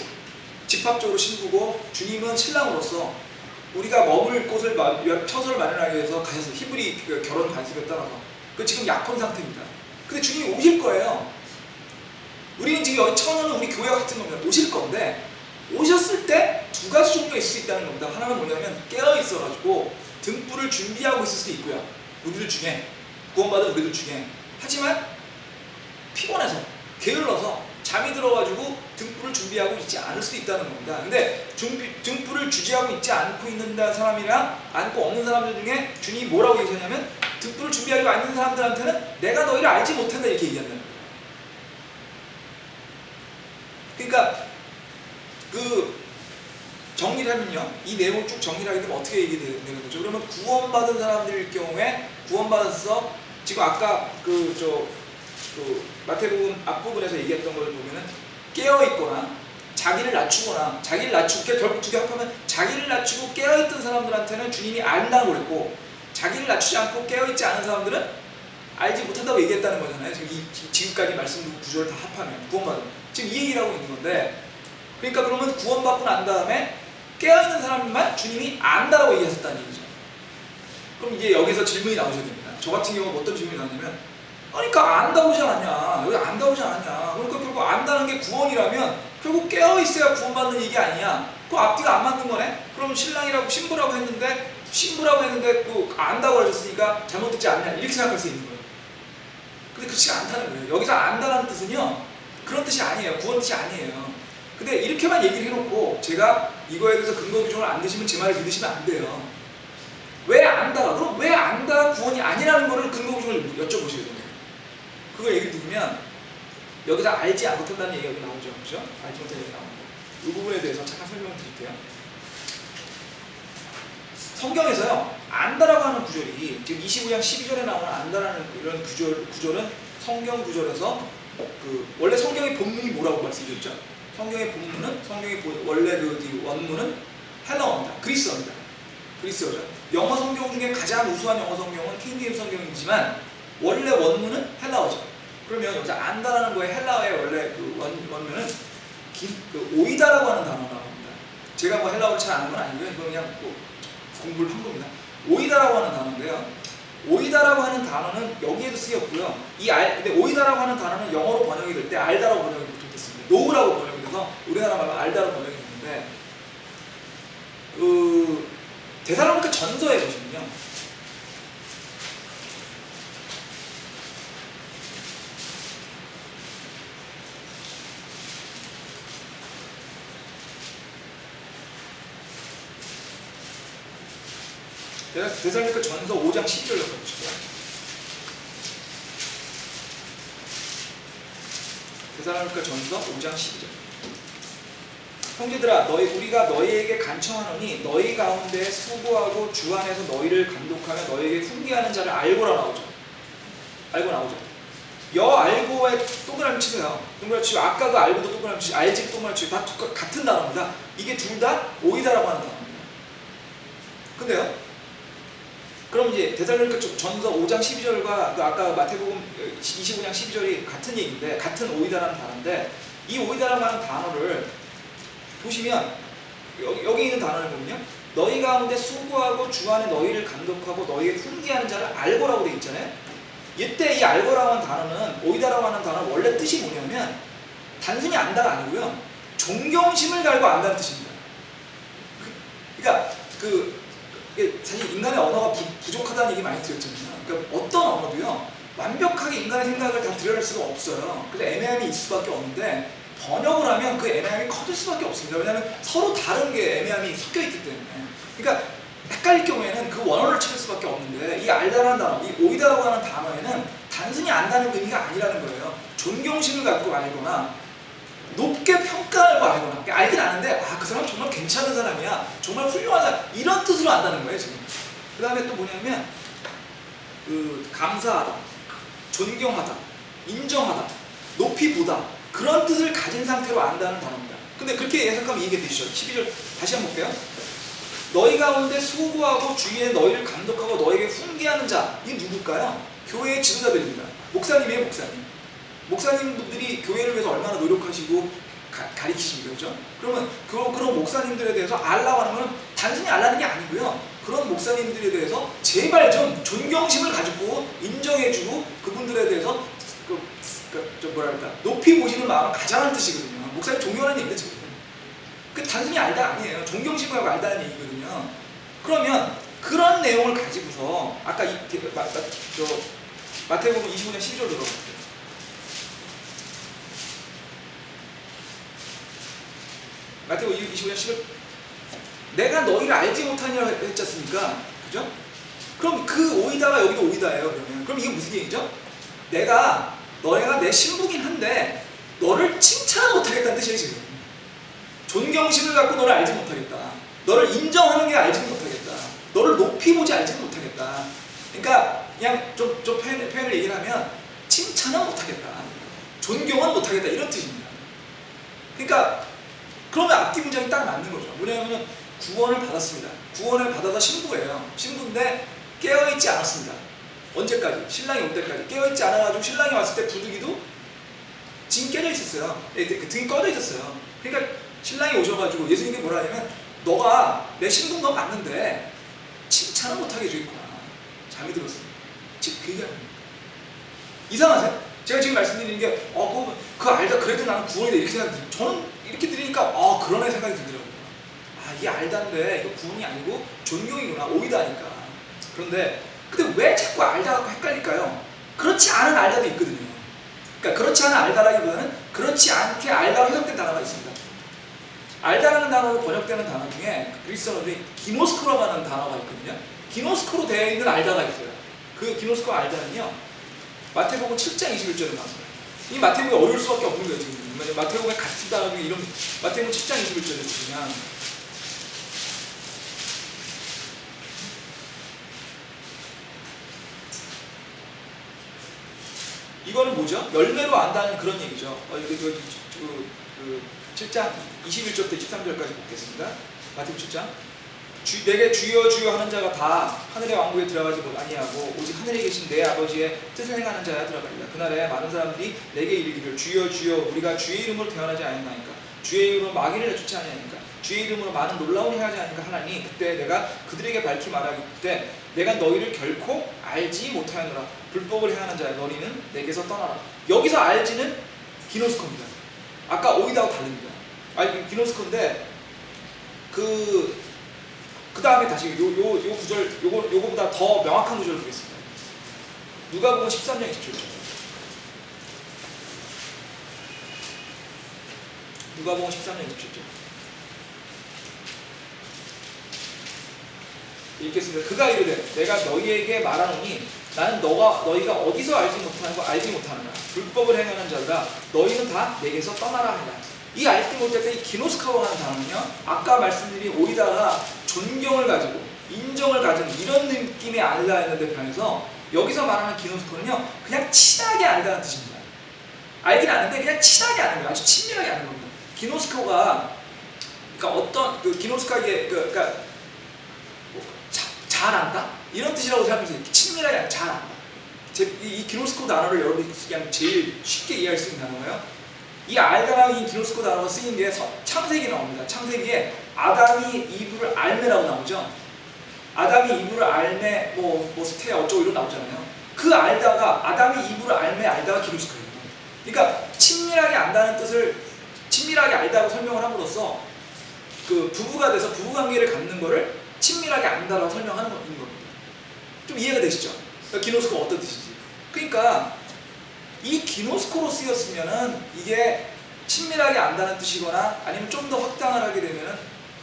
집합적으로 신부고 주님은 신랑으로서 우리가 머물 곳을 처소를 마련하기 위해서 가셨어요. 히브리 결혼 관습에 따라서. 그 지금 약혼 상태입니다. 근데 주님이 오실 거예요. 우리는 지금 여기 처녀는 우리 교회와 같은 겁니다. 오실 건데 오셨을 때 두 가지 종류가 있을 수 있다는 겁니다. 하나는 뭐냐면 깨어 있어가지고 등불을 준비하고 있을 수도 있고요. 우리들 중에 구원받은 우리들 중에. 하지만 피곤해서 게을러서 잠이 들어가지고 등불을 준비하고 있지 않을 수도 있다는 겁니다. 근데 등불을 주지하고 있지 않고 있는 사람이랑 않고 없는 사람들 중에 주님이 뭐라고 얘기하냐면 등불을 준비하고 있는 사람들한테는 내가 너희를 알지 못한다 이렇게 얘기한다는 거예요. 그러니까 그 정리를 하면요, 이 내용을 쭉 정리를 하게 되면 어떻게 얘기되는 거죠? 그러면 구원받은 사람들일 경우에 구원받아서 지금 아까 마태복음 앞부분에서 얘기했던 걸 보면은 깨어있거나 자기를 낮추거나 자기를 낮추고 결국 두 개 합하면 자기를 낮추고 깨어있던 사람들한테는 주님이 안다고 그랬고 자기를 낮추지 않고 깨어있지 않은 사람들은 알지 못한다고 얘기했다는 거잖아요. 지금까지 말씀 구조를 다 합하면 구원받은 지금 이 얘기를 하고 있는 건데, 그러니까 그러면 구원받고 난 다음에 깨어있는 사람만 주님이 안다라고 얘기하셨다는 얘기죠. 그럼 이제 여기서 질문이 나오셔야 됩니다. 저 같은 경우는 어떤 질문이 나오냐면 그러니까 안다고 하지 않았냐, 여기 안다고 하지 않았냐, 그러니까 결국 안다는 게 구원이라면 결국 깨어있어야 구원받는 얘기 아니냐, 그 앞뒤가 안 맞는 거네. 그럼 신랑이라고 신부라고 했는데 그 안다고 하셨으니까 잘못 듣지 않냐 이렇게 생각할 수 있는 거예요. 근데 그렇지가 않다는 거예요. 여기서 안다는 뜻은요 그런 뜻이 아니에요. 구원 뜻이 아니에요. 근데 이렇게만 얘기를 해놓고 제가 이거에 대해서 근거 규정을 안 드시면 제 말을 믿으시면 안 돼요. 왜 안다? 그럼 왜 안다 구원이 아니라는 거를 근거 규정을 여쭤보셔야 돼요. 그걸 얘기를 드리면 여기서 알지 못한다는 얘기가 여기 나오죠. 그렇죠? 알지 못하는 얘기가 나오는 거. 이 부분에 대해서 잠깐 설명을 드릴게요. 성경에서요 안다라고 하는 구절이 지금 25장 12절에 나오는 안다라는 이런 구절은 성경 구절에서 원래 성경의 본문이 뭐라고 말씀드렸죠? 성경의 본문은 원래 원문은 헬라어입니다. 그리스어입니다. 그리스어죠. 영어 성경 중에 가장 우수한 영어 성경은 킹제임스 성경이지만 원래 원문은 헬라어죠. 그러면 여기서 안다라는 거에 헬라어의 원래 원문은 오이다라고 하는 단어라고 합니다. 제가 뭐 헬라어를 잘 아는 건 아니고요. 이건 그냥 공부를 한 겁니다. 오이다라고 하는 단어인데요. 오이다라고 하는 단어는 여기에도 쓰였고요. 근데 오이다라고 하는 단어는 영어로 번역이 될 때 알다라고 번역이 됐습니다. 노우라고 번역이 돼서 우리나라 말로 알다로 번역이 됐는데 데살로니가 전서에 보시면요. 데살로니가 전서 5장 12절로 보시고요. 데살로니가 전서 5장 12절. 형제들아 우리가 너희에게 간청하노니 너희 가운데 수고하고 주 안에서 너희를 감독하며 너희에게 훈계하는 자를 알고라 나오죠. 알고 나오죠. 알고에 동그라미 치세요. 동그라미 치고 아까 그 알고도 동그라미 치고 알지 동그라미 치고 다 같은 단어입니다. 이게 둘 다 오이다라고 하는 단어입니다. 근데요, 그럼 이제 데살로니가 전서 5장 12절과 아까 마태복음 25장 12절이 같은 얘기인데 같은 오이다라는 단어인데 이 오이다라고 하는 단어를 보시면 여기 있는 단어를 보면요, 너희 가운데 수고하고 주 안에 너희를 감독하고 너희에게 훈계하는 자를 알고라고 되어 있잖아요. 이때 이 알고라고 하는 단어는 오이다라고 하는 단어 원래 뜻이 뭐냐면 단순히 안다가 아니고요, 존경심을 갈고 안다는 뜻입니다. 그러니까 이게 사실 인간의 언어가 부족하다는 얘기 많이 드렸잖아요. 그러니까 어떤 언어도요 완벽하게 인간의 생각을 다 드러낼 수가 없어요. 그래서 애매함이 있을 수밖에 없는데 번역을 하면 그 애매함이 커질 수밖에 없습니다. 왜냐하면 서로 다른 게 애매함이 섞여 있기 때문에. 그러니까 헷갈릴 경우에는 그 원어를 찾을 수밖에 없는데 이 알다라는 단어, 이 오이다라고 하는 단어에는 단순히 안다는 의미가 아니라는 거예요. 존경심을 갖고 알거나 높게 평가하고 알거나 그러니까 알긴 아는데 그 사람 정말 괜찮은 사람이야, 정말 훌륭한 사람, 이런 뜻으로 안다는 거예요 지금. 그 다음에 또 뭐냐면 감사하다, 존경하다, 인정하다, 높이 보다, 그런 뜻을 가진 상태로 안다는 단어입니다. 근데 그렇게 해석하면 이해가 되시죠? 12절 다시 한번 볼게요. 너희 가운데 수고하고 주위에 너희를 감독하고 너에게 훈계하는 자, 이 누굴까요? 교회의 지도자들입니다. 목사님이에요, 목사님. 목사님들이 교회를 위해서 얼마나 노력하시고 가르치십니까, 그렇죠? 그러면 그런 목사님들에 대해서 알라고 하는 건 단순히 알라는 게 아니고요. 그런 목사님들에 대해서 제발 좀 존경심을 가지고 인정해주고 그분들에 대해서 뭐랄까 높이 보시는 마음을 가장한 뜻이거든요. 목사님 존경하는 얘기인데 지금 그 단순히 알다 아니에요. 존경심을 하고 알다는 얘기거든요. 그러면 그런 내용을 가지고서 아까 마태복음 25장 12절 들어볼게요. 마태복음 25장 12절 내가 너희를 알지 못하니라 했지 않습니까? 그죠? 그럼 그 오이다가 여기도 오이다예요. 그럼 이게 무슨 얘기죠? 너네가 내 신부긴 한데 너를 칭찬 못하겠다는 뜻이에요 지금. 존경심을 갖고 너를 알지 못하겠다. 너를 인정하는 게 알지 못하겠다. 너를 높이 보지 알지 못하겠다. 그러니까 그냥 좀 표현을 얘기를 하면 칭찬은 못하겠다. 존경은 못하겠다. 이런 뜻입니다. 그러니까 그러면 앞뒤 문장이 딱 맞는 거죠. 뭐냐면 구원을 받았습니다. 구원을 받아서 신부예요. 신부인데 깨어있지 않았습니다. 언제까지? 신랑이 올 때까지 깨어있지 않아가지고 신랑이 왔을 때 부득이도 지금 깨져 있었어요. 등이 꺼져 있었어요. 그러니까 신랑이 오셔가지고 예수님이 뭐라 하냐면 너가 내 신부인 건 맞는데 칭찬을 못하게 해주겠구나. 잠이 들었습니다. 즉 그 얘기합니다. 이상하세요? 제가 지금 말씀드리는 게 그거 알다 그래도 나는 구원이다 이렇게 생각이 들어요. 저는 이렇게 들으니까 그러네 생각이 들더라고요. 이게 알다인데 이거 구원이 아니고 존경이구나, 오이다니까. 근데 왜 자꾸 알다가 헷갈릴까요? 그렇지 않은 알다도 있거든요. 그러니까 그렇지 않은 알다라기보다는 그렇지 않게 알다로 해석된 단어가 있습니다. 알다라는 단어로 번역되는 단어 중에 그리스어들이 기노스코라고 하는 단어가 있거든요. 기노스코로 되어 있는 알다가 있어요. 그 기노스코 알다는요 마태복음 7장 21절에 나옵니다. 이 마태복음이 어려울 수밖에 없는 거예요 지금. 마태복음에 같은 단어 중에 이런 마태복음 7장 21절에 보시면 이거는 뭐죠? 열매로 안다는 그런 얘기죠. 7장 21절부터 23절까지 보겠습니다. 마태복음 7장 내게 주여 주여 하는 자가 다 하늘의 왕국에 들어가지 아니하고 오직 하늘에 계신 내 아버지의 뜻을 행하는 자야 들어가리라. 그날에 많은 사람들이 내게 이르기를 주여 주여 우리가 주의 이름으로 태어나지 아니하나이까 주의 이름으로 마귀를 내쫓지 아니하니까 주의 이름으로 많은 놀라운 일을 하지 아니하니까 하나니 그때 내가 그들에게 밝히 말하기때 내가 너희를 결코 알지 못하였노라. 불법을 행하는 자야 너희는 내게서 떠나라. 여기서 알지는 기노스코입니다. 아까 오이다와 다릅니다. 기노스코인데 그 다음에 다시 요 구절 요거보다 더 명확한 구절을 보겠습니다. 누가복음 13장 27절. 누가복음 13장 27절. 읽겠습니다. 그가 이르되 내가 너희에게 말하노니 나는 너희가 어디서 알지 못하는 알지 못하느냐. 불법을 행하는 자들아 너희는 다 내게서 떠나라 하니라. 이 알지 못할 이 기노스카고 하는 단어는요 아까 말씀드린 오이다가 존경을 가지고 인정을 가진 이런 느낌의 알다였는데 반해서 여기서 말하는 기노스코는요 그냥 친하게 알다는 뜻입니다. 알긴 아는데 그냥 친하게 아는 거예요. 아주 친밀하게 아는 겁니다. 기노스코가 그러니까 어떤 기노스카의 그러니까 잘 안다? 이런 뜻이라고 생각하면 친밀하게 잘 안다. 이 기노스코 단어를 여러분이 그냥 제일 쉽게 이해할 수 있는 단어예요. 이 알다라는 이 기노스코 단어가 쓰인 게 창세기에 나옵니다. 창세기에 아담이 이브를 알매라고 나오죠. 아담이 이브를 알매 뭐 스테야 어쩌고 이런 나오잖아요. 그 알다가 아담이 이브를 알매 알다가 기노스코예요. 그러니까 친밀하게 안다는 뜻을 친밀하게 알다고 설명을 함으로써 그 부부가 돼서 부부관계를 갖는 거를 친밀하게 안다라고 설명하는 겁니다. 좀 이해가 되시죠? 그러니까 기노스코가 어떤 뜻인지. 그러니까 이 기노스코로 쓰였으면은 이게 친밀하게 안다는 뜻이거나 아니면 좀 더 확장을 하게 되면은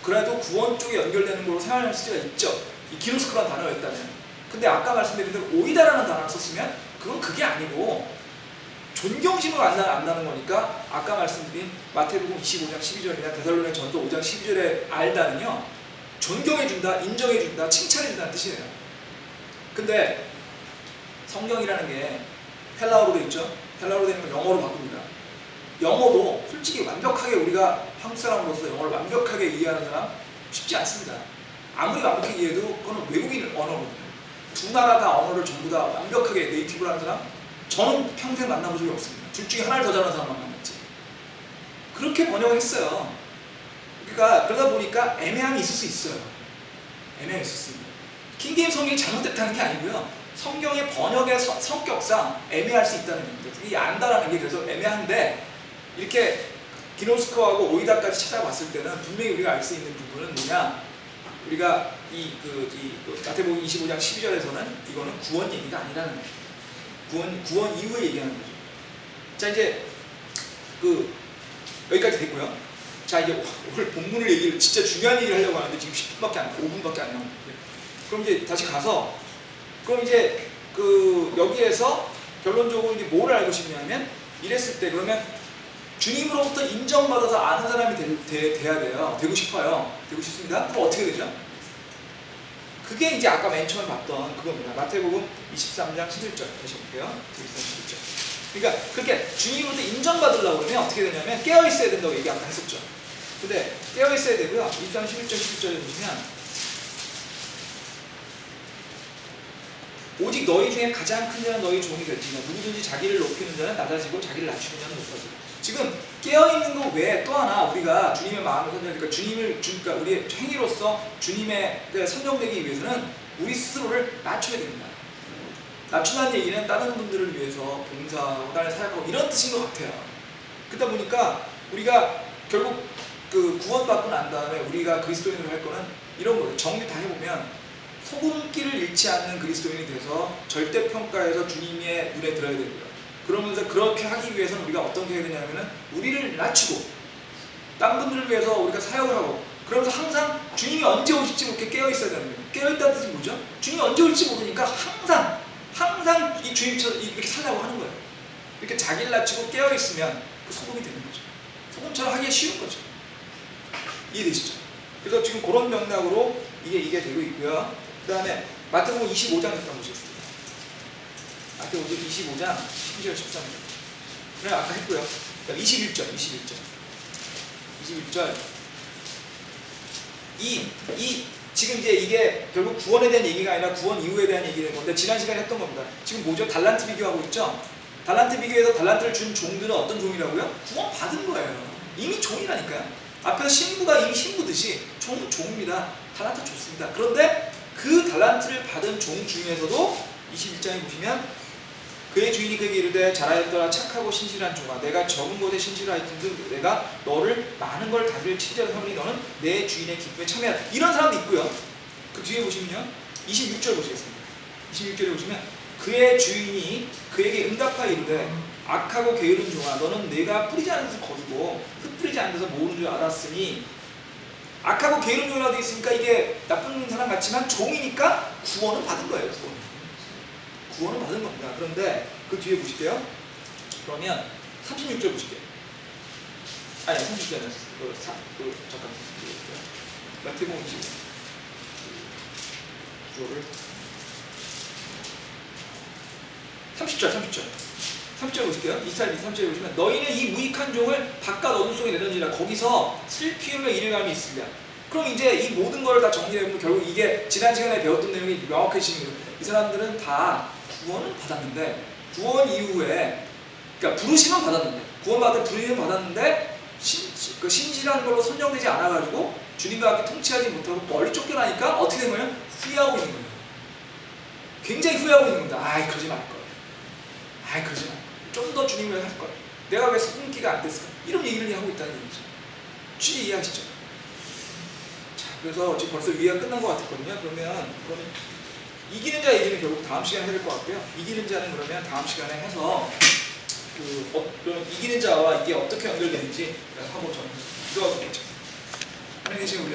그래도 구원 쪽에 연결되는 걸로 생각할 수가 있죠. 이 기노스코라는 단어였다면. 근데 아까 말씀드린 대로 오이다라는 단어를 썼으면 그건 그게 아니고 존경심을 안다는 거니까 아까 말씀드린 마태복음 25장 12절이나 데살로니가 전서 5장 12절에 알다는요, 존경해준다, 인정해준다, 칭찬해준다는 뜻이에요. 근데 성경이라는 게 헬라어로 되어 있죠. 헬라어로 되는 걸 영어로 바꿉니다. 영어도 솔직히 완벽하게 우리가 한국 사람으로서 영어를 완벽하게 이해하는 사람 쉽지 않습니다. 아무리 완벽하게 이해해도 그건 외국인 언어거든요. 두 나라 다 언어를 전부 다 완벽하게 네이티브로 하는 사람 저는 평생 만나본 적이 없습니다. 둘 중에 하나를 더 잘하는 사람만 만났지. 그렇게 번역을 했어요. 그러니까 그러다 보니까 애매함이 있을 수 있어요. 애매함이 있을 수 있습니다. 킹게임 성경이 잘못됐다는 게 아니고요. 성경의 번역의 성격상 애매할 수 있다는 겁니다. 이 안다라는 게 그래서 애매한데 이렇게 기노스코하고 오이다까지 찾아봤을 때는 분명히 우리가 알 수 있는 부분은 뭐냐? 우리가 마태복음 25장 12절에서는 이거는 구원 얘기가 아니라는 거예요. 구원 이후에 얘기하는 거죠. 자, 이제 여기까지 됐고요. 자, 이제 오늘 본문을 얘기를 진짜 중요한 얘기를 하려고 하는데 지금 10분밖에 안, 5분밖에 안 남았는데. 그럼 이제 다시 가서 그럼 이제 여기에서 결론적으로 이제 뭘 알고 싶냐면 이랬을 때 그러면 주님으로부터 인정받아서 아는 사람이 돼야 돼요. 되고 싶어요. 되고 싶습니다. 그럼 어떻게 되죠? 그게 이제 아까 맨 처음에 봤던 그겁니다. 마태복음 23장 11절 다시 볼게요. 23, 11절. 그러니까 그렇게 주님으로부터 인정받으려고 그러면 어떻게 되냐면 깨어있어야 된다고 얘기 아까 했었죠. 근데 깨어있어야 되고요. 23, 11절, 11절에 보시면 오직 너희 중에 가장 큰 자는 너희 종이 될지니라. 누구든지 자기를 높이는 자는 낮아지고 자기를 낮추는 자는 높아지고. 지금 깨어있는 것 외에 또 하나 우리가 주님의 마음을 선정하니까 그러니까 우리의 행위로서 주님의 선정되기 위해서는 우리 스스로를 낮춰야 됩니다. 낮춘다는 얘기는 다른 분들을 위해서 봉사하고 다른 사역하고 이런 뜻인 것 같아요. 그러다 보니까 우리가 결국 구원받고 난 다음에 우리가 그리스도인으로 할 거는 이런 거예요. 정리 다 해보면 소금기를 잃지 않는 그리스도인이 돼서 절대평가에서 주님의 눈에 들어야 되고요. 그러면서 그렇게 하기 위해서는 우리가 어떻게 해야 되냐면은 우리를 낮추고 딴 분들을 위해서 우리가 사역을 하고 그러면서 항상 주님이 언제 오실지 이렇게 깨어있어야 되는 거예요. 깨어있다는 뜻이 뭐죠? 주님이 언제 올지 모르니까 항상 이 주님처럼 이렇게 살라고 하는 거예요. 이렇게 자기를 낮추고 깨어있으면 그 소금이 되는 거죠. 소금처럼 하기 쉬운 거죠. 이해되시죠? 그래서 지금 그런 맥락으로 이게 되고 있고요. 그 다음에 마태복음 25장 일단 보시겠습니다. 마태복음 25장 10절 13절. 그래 아까 했고요. 21절. 지금 이제 이게 결국 구원에 대한 얘기가 아니라 구원 이후에 대한 얘기인 건데 지난 시간에 했던 겁니다. 지금 뭐죠? 달란트 비교하고 있죠? 달란트 비교에서 달란트를 준 종들은 어떤 종이라고요? 구원 받은 거예요. 이미 종이라니까요. 앞에서 신부가 이미 신부듯이 종입니다. 달란트 좋습니다. 그런데 그 달란트를 받은 종 중에서도 21장에 보시면 그의 주인이 그에게 이르되 잘하였더라 착하고 신실한 종아 내가 적은 것에 신실하였던즉 내가 너를 많은 걸 다스릴 친절한 사람이 너는 내 주인의 기쁨에 참여하라. 이런 사람도 있고요. 그 뒤에 보시면요 26절 보시겠습니다. 26절에 보시면 그의 주인이 그에게 응답하여 이르되 악하고 게으른 종아 너는 내가 뿌리지 않은 데서 거두고 흩뿌리지 않은 데서 모으는 줄 알았으니 악하고 게으른 종이라고 되어 있으니까 이게 나쁜 사람 같지만 종이니까 구원은 받은 거예요. 구원은 받은 겁니다. 그런데 그 뒤에 보실게요. 그러면 36절 보실게요. 아니 36절 아니라 잠깐 마태복음 25를 30절 보실게요. 23절에 보시면 너희는 이 무익한 종을 바깥 어둠 속에 내던지라. 거기서 슬피움의 이르감이 있습니다. 그럼 이제 이 모든 걸 다 정리해보면 결국 이게 지난 시간에 배웠던 내용이 명확해지는 거예요. 이 사람들은 다 구원을 받았는데 구원 이후에 그러니까 부르심은 받았는데 구원받은 부르심은 받았는데 신실한 걸로 선정되지 않아가지고 주님과 함께 통치하지 못하고 멀리 쫓겨나니까 어떻게 된 거예요? 후회하고 있는 거예요. 굉장히 후회하고 있는 겁니다. 아이 그러지 말걸. 아이 그러지 말걸. 좀 더 주님을 할걸. 내가 왜 소금기가 안 됐을까? 이런 얘기를 하고 있다는 얘기죠. 취지 이해하시죠? 자, 그래서 지금 벌써 위가 끝난 것 같았거든요. 그러면 이기는 자 얘기는 결국 다음 시간에 해줄 것 같고요. 이기는 자는 그러면 다음 시간에 해서 그럼 이기는 자와 이게 어떻게 연결되는지 하고 좀 이거 하는 시간